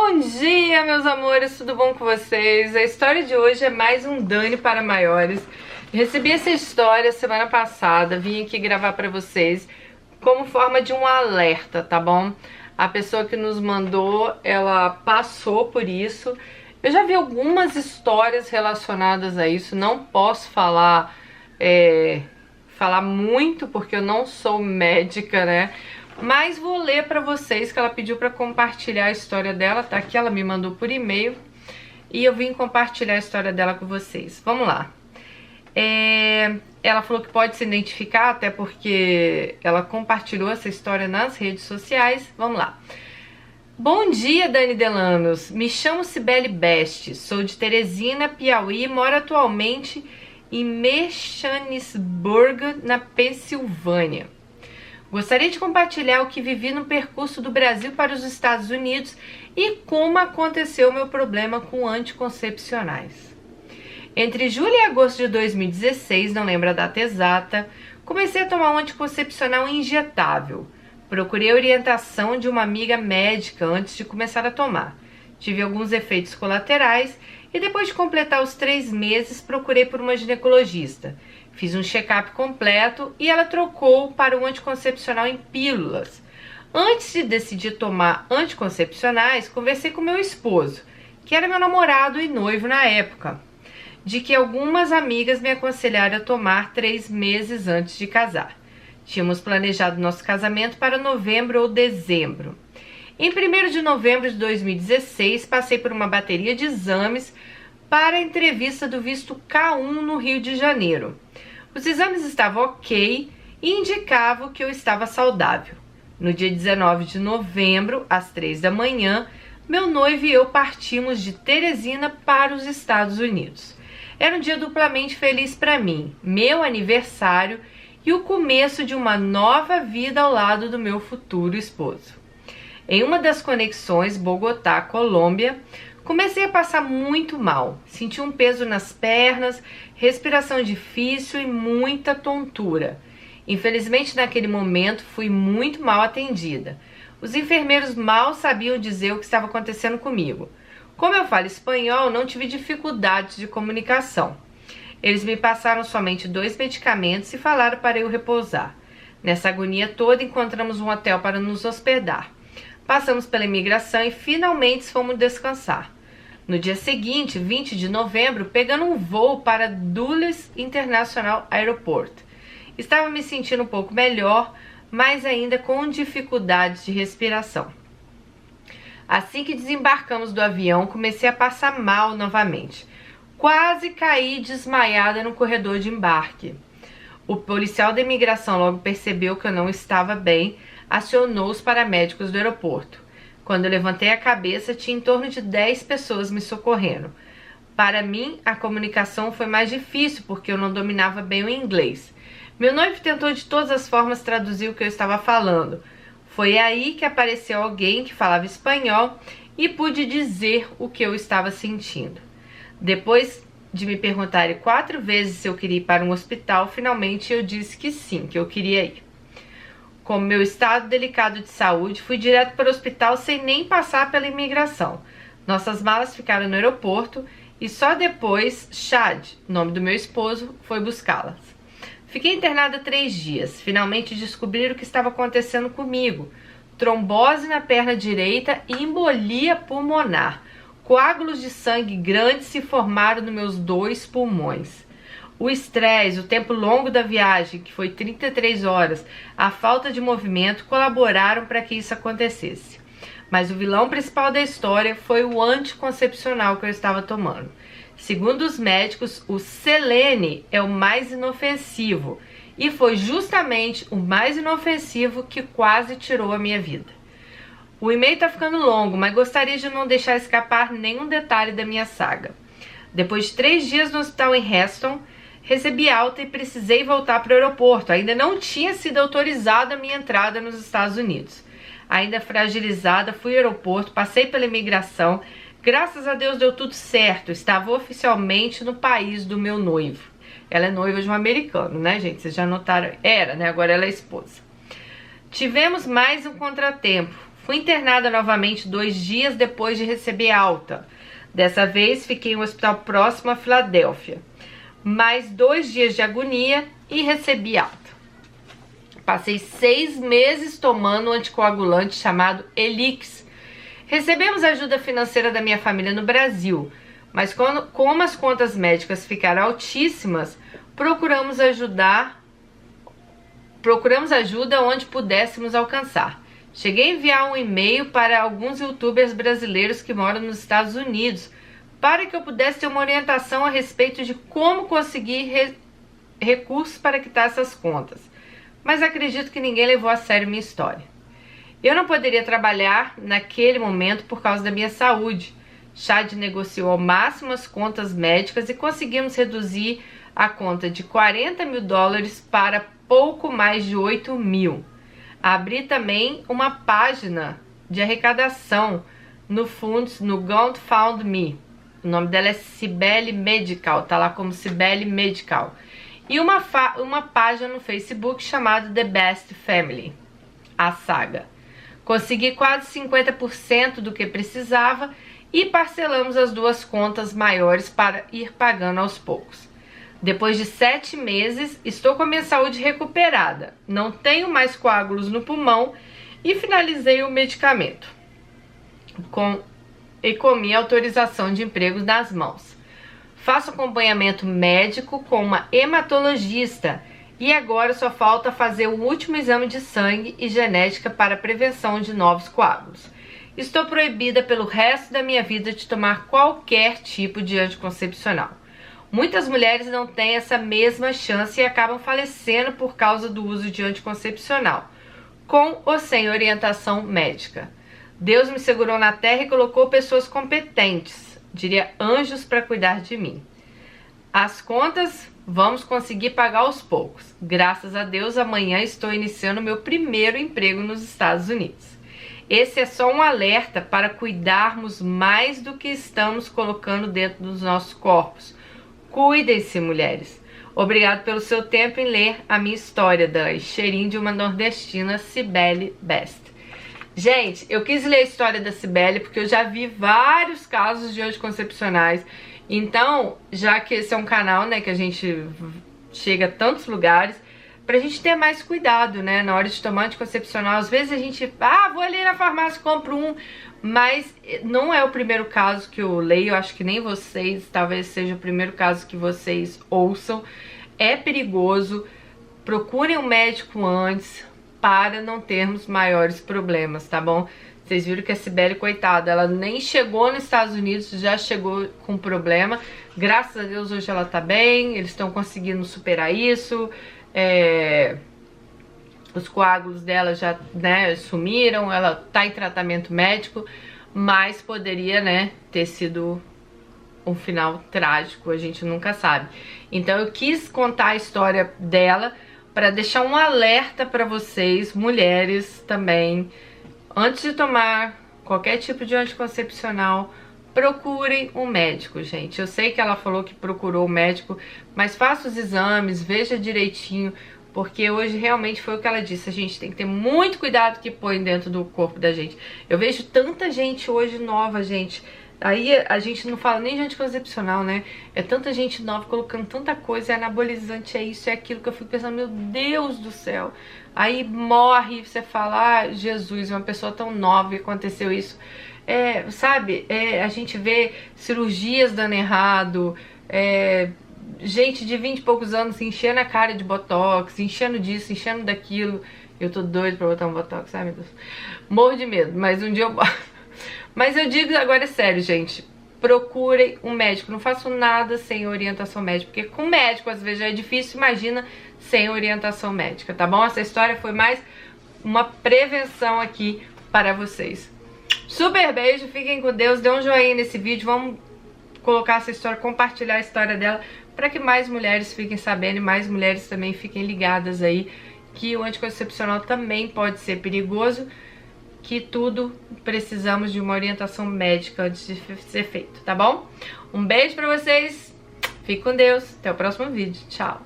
Bom dia, meus amores, tudo bom com vocês? A história de hoje é mais um Dani para maiores. Recebi essa história semana passada, vim aqui gravar para vocês como forma de um alerta, tá bom? A pessoa que nos mandou, ela passou por isso. Eu já vi algumas histórias relacionadas a isso, não posso falar muito porque eu não sou médica, né? Mas vou ler pra vocês que ela pediu pra compartilhar a história dela, tá aqui, ela me mandou por e-mail e eu vim compartilhar a história dela com vocês. Vamos lá. Ela falou que pode se identificar, até porque ela compartilhou essa história nas redes sociais. Vamos lá. Bom dia, Dani Delanos. Me chamo Cibele Best, sou de Teresina, Piauí e moro atualmente em Mechanicsburg, na Pensilvânia. Gostaria de compartilhar o que vivi no percurso do Brasil para os Estados Unidos e como aconteceu o meu problema com anticoncepcionais. Entre julho e agosto de 2016, não lembro a data exata, comecei a tomar um anticoncepcional injetável. Procurei a orientação de uma amiga médica antes de começar a tomar. Tive alguns efeitos colaterais e depois de completar os 3 meses, procurei por uma ginecologista. Fiz um check-up completo e ela trocou para um anticoncepcional em pílulas. Antes de decidir tomar anticoncepcionais, conversei com meu esposo, que era meu namorado e noivo na época, de que algumas amigas me aconselharam a tomar 3 meses antes de casar. Tínhamos planejado nosso casamento para novembro ou dezembro. Em 1º de novembro de 2016, passei por uma bateria de exames para a entrevista do visto K1 no Rio de Janeiro. Os exames estavam ok e indicavam que eu estava saudável. No dia 19 de novembro, às 3 da manhã, meu noivo e eu partimos de Teresina para os Estados Unidos. Era um dia duplamente feliz para mim, meu aniversário e o começo de uma nova vida ao lado do meu futuro esposo. Em uma das conexões Bogotá, Colômbia, comecei a passar muito mal. Senti um peso nas pernas, respiração difícil e muita tontura. Infelizmente, naquele momento, fui muito mal atendida. Os enfermeiros mal sabiam dizer o que estava acontecendo comigo. Como eu falo espanhol, não tive dificuldades de comunicação. Eles me passaram somente 2 medicamentos e falaram para eu repousar. Nessa agonia toda, encontramos um hotel para nos hospedar. Passamos pela imigração e finalmente fomos descansar. No dia seguinte, 20 de novembro, pegando um voo para Dulles International Airport. Estava me sentindo um pouco melhor, mas ainda com dificuldades de respiração. Assim que desembarcamos do avião, comecei a passar mal novamente. Quase caí desmaiada no corredor de embarque. O policial da imigração logo percebeu que eu não estava bem, acionou os paramédicos do aeroporto. Quando eu levantei a cabeça, tinha em torno de 10 pessoas me socorrendo. Para mim, a comunicação foi mais difícil porque eu não dominava bem o inglês. Meu noivo tentou de todas as formas traduzir o que eu estava falando. Foi aí que apareceu alguém que falava espanhol e pude dizer o que eu estava sentindo. Depois de me perguntarem 4 vezes se eu queria ir para um hospital, finalmente eu disse que sim, que eu queria ir. Com meu estado delicado de saúde, fui direto para o hospital sem nem passar pela imigração. Nossas malas ficaram no aeroporto e só depois Chad, nome do meu esposo, foi buscá-las. Fiquei internada 3 dias. Finalmente descobriram o que estava acontecendo comigo. Trombose na perna direita e embolia pulmonar. Coágulos de sangue grandes se formaram nos meus 2 pulmões. O estresse, o tempo longo da viagem, que foi 33 horas, a falta de movimento colaboraram para que isso acontecesse. Mas o vilão principal da história foi o anticoncepcional que eu estava tomando. Segundo os médicos, o Selene é o mais inofensivo e foi justamente o mais inofensivo que quase tirou a minha vida. O e-mail está ficando longo, mas gostaria de não deixar escapar nenhum detalhe da minha saga. Depois de 3 dias no hospital em Reston, recebi alta e precisei voltar para o aeroporto. Ainda não tinha sido autorizada a minha entrada nos Estados Unidos. Ainda fragilizada, fui ao aeroporto, passei pela imigração. Graças a Deus deu tudo certo. Estava oficialmente no país do meu noivo. Ela é noiva de um americano, né, gente? Vocês já notaram? Era, né? Agora ela é esposa. Tivemos mais um contratempo. Fui internada novamente 2 dias depois de receber alta. Dessa vez fiquei em um hospital próximo a Filadélfia. Mais 2 dias de agonia e recebi alta. Passei 6 meses tomando um anticoagulante chamado Elix. Recebemos ajuda financeira da minha família no Brasil, mas como as contas médicas ficaram altíssimas, procuramos ajuda onde pudéssemos alcançar. Cheguei a enviar um e-mail para alguns youtubers brasileiros que moram nos Estados Unidos para que eu pudesse ter uma orientação a respeito de como conseguir recursos para quitar essas contas. Mas acredito que ninguém levou a sério minha história. Eu não poderia trabalhar naquele momento por causa da minha saúde. Chad negociou ao máximo as contas médicas e conseguimos reduzir a conta de $40 mil para pouco mais de 8 mil. Abri também uma página de arrecadação no Funds, no GoFundMe. O nome dela é Cibele Medical, tá lá como Cibele Medical. E uma página no Facebook chamada The Best Family, a saga. Consegui quase 50% do que precisava e parcelamos as 2 contas maiores para ir pagando aos poucos. Depois de 7 meses, estou com a minha saúde recuperada, não tenho mais coágulos no pulmão e finalizei o medicamento com minha autorização de emprego nas mãos. Faço acompanhamento médico com uma hematologista e agora só falta fazer o último exame de sangue e genética para prevenção de novos coágulos. Estou proibida pelo resto da minha vida de tomar qualquer tipo de anticoncepcional. Muitas mulheres não têm essa mesma chance e acabam falecendo por causa do uso de anticoncepcional, com ou sem orientação médica. Deus me segurou na terra e colocou pessoas competentes, diria anjos, para cuidar de mim. As contas vamos conseguir pagar aos poucos. Graças a Deus, amanhã estou iniciando meu primeiro emprego nos Estados Unidos. Esse é só um alerta para cuidarmos mais do que estamos colocando dentro dos nossos corpos. Cuidem-se, mulheres. Obrigado pelo seu tempo em ler a minha história, Dani. Cheirinho de uma nordestina, Cibele Best. Gente, eu quis ler a história da Cibele porque eu já vi vários casos de anticoncepcionais. Então, já que esse é um canal, né, que a gente chega a tantos lugares, pra gente ter mais cuidado, né, na hora de tomar anticoncepcional. Às vezes a gente, vou ali na farmácia e compro um, mas não é o primeiro caso que eu leio, eu acho que nem vocês, talvez seja o primeiro caso que vocês ouçam. É perigoso, procurem um médico antes para não termos maiores problemas, tá bom? Vocês viram que a Cibele, coitada, ela nem chegou nos Estados Unidos, já chegou com problema. Graças a Deus hoje ela tá bem, eles estão conseguindo superar isso. Os coágulos dela já, né, sumiram, ela tá em tratamento médico, mas poderia, né, ter sido um final trágico, a gente nunca sabe. Então eu quis contar a história dela para deixar um alerta para vocês, mulheres também. Antes de tomar qualquer tipo de anticoncepcional, procurem um médico, gente. Eu sei que ela falou que procurou o médico, mas faça os exames, veja direitinho, porque hoje realmente foi o que ela disse. A gente tem que ter muito cuidado que põe dentro do corpo da gente. Eu vejo tanta gente hoje nova, gente. Aí a gente não fala nem de anticoncepcional, né? É tanta gente nova colocando tanta coisa, é anabolizante, é isso, é aquilo, que eu fico pensando, meu Deus do céu. Aí morre, você fala, Jesus, uma pessoa tão nova e aconteceu isso. Sabe, a gente vê cirurgias dando errado, gente de 20 e poucos anos enchendo a cara de botox, enchendo disso, enchendo daquilo. Eu tô doido pra botar um botox, sabe, meu Deus? Morro de medo, mas um dia eu boto. Mas eu digo agora, é sério, gente, procurem um médico, não façam nada sem orientação médica, porque com médico às vezes já é difícil, imagina sem orientação médica, tá bom? Essa história foi mais uma prevenção aqui para vocês. Super beijo, fiquem com Deus, dê um joinha nesse vídeo, vamos colocar essa história, compartilhar a história dela, para que mais mulheres fiquem sabendo e mais mulheres também fiquem ligadas aí, que o anticoncepcional também pode ser perigoso, que tudo precisamos de uma orientação médica antes de ser feito, tá bom? Um beijo pra vocês, fique com Deus, até o próximo vídeo, tchau!